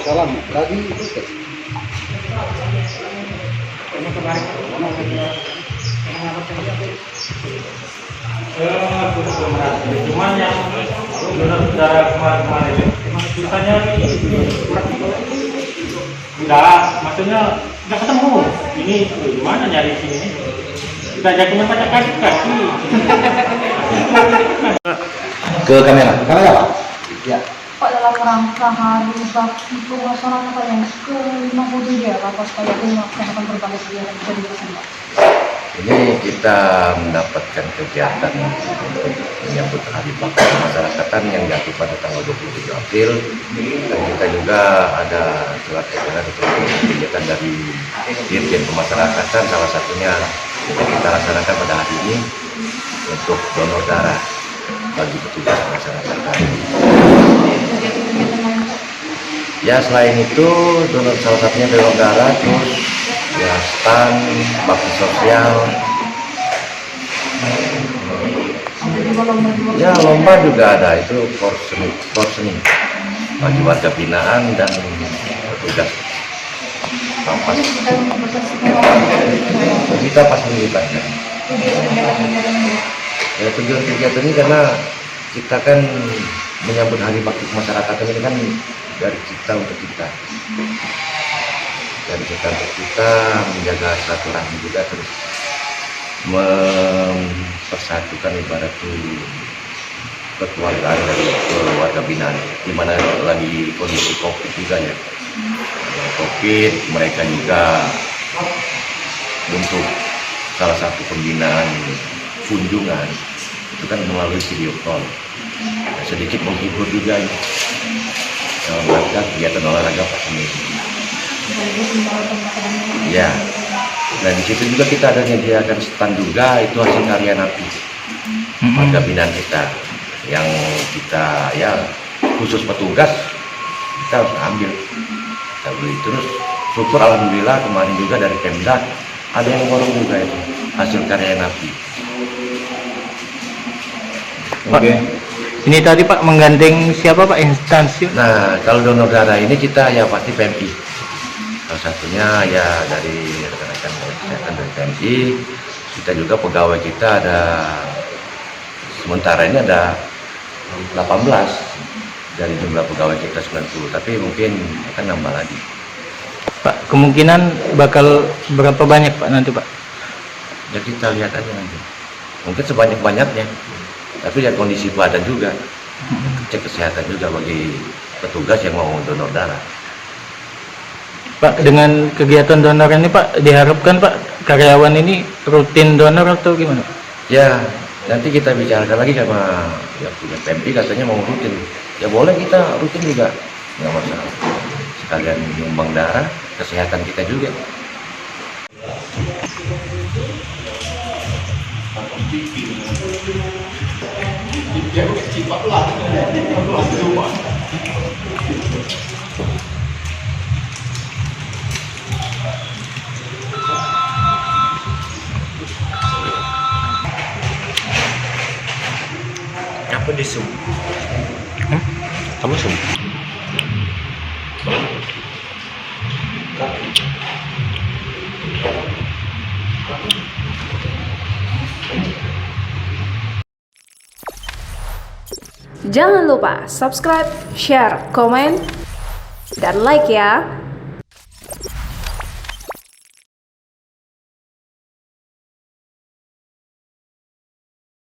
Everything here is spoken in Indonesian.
Salam lagi itu. Cuman yang donor darah kemarin susahnya enggak, maksudnya enggak ketemu. Ini gimana nyari sini? Kita ajakin pada kaki. Ke kamera Pak. Ya. Pak, dalam rangka hari bakti masyarakat yang ke-57 ya Pak, supaya melaksanakan berbagai kegiatan bisa dijelaskan Pak. Ini kita mendapatkan kegiatan untuk menyambut Hari Bakti Kemasyarakatan yang jatuh pada tanggal 27 April, dan kita juga ada surat edaran untuk kegiatan dari Dirjen Pemasyarakatan, salah satunya yang kita laksanakan pada hari ini untuk donor darah bagi petugas kemasyarakatan. Ya, selain itu donor, salah satunya donor darah, terus ya stand, bakti sosial. Ya, lomba juga ada, itu porseni bagi warga binaan dan petugas lapas. Kita pasti melibatkan. Ya, tujuan kegiatan ini karena kita kan menyambut Hari Bakti Kemasyarakatan ini kan dari kita untuk kita. Dari kita untuk kita menjaga silaturahmi juga, terus mempersatukan ibarat kekeluargaan dari keluarga binaan, di mana lagi kondisi COVID juga ya. COVID, mereka juga untuk salah satu pembinaan kunjungan itu kan melalui video call, sedikit menghibur juga ya. Olahraga, kegiatan olahraga pas ini. Ya, nah di situ juga kita ada menyediakan stand juga, itu hasil karya napi warga binaan kita yang kita ya khusus petugas kita harus ambil, kita beli. Terus syukur alhamdulillah kemarin juga dari Pemda ada yang borong juga itu hasil karya napi. Oke. Ini tadi Pak menggandeng siapa Pak, instansi? Nah, kalau donor darah ini kita ya pasti PMI. Salah satunya ya dari rekan-rekan kesehatan dari PMI. Kita juga pegawai kita ada, sementara ini ada 18 dari jumlah pegawai kita 90, tapi mungkin akan nambah lagi. Pak, kemungkinan bakal berapa banyak Pak nanti Pak? Ya kita lihat aja nanti. Mungkin sebanyak-banyaknya. Tapi lihat kondisi badan juga, cek kesehatan juga bagi petugas yang mau donor darah. Pak, dengan kegiatan donor ini Pak, diharapkan Pak karyawan ini rutin donor atau gimana? Ya, nanti kita bicarakan lagi sama yang punya PMI, katanya mau rutin. Ya boleh, kita rutin juga, nggak masalah. Sekalian nyumbang darah, kesehatan kita juga. Apa di Zoom? Kamu Zoom? Jangan lupa subscribe, share, komen, dan like ya.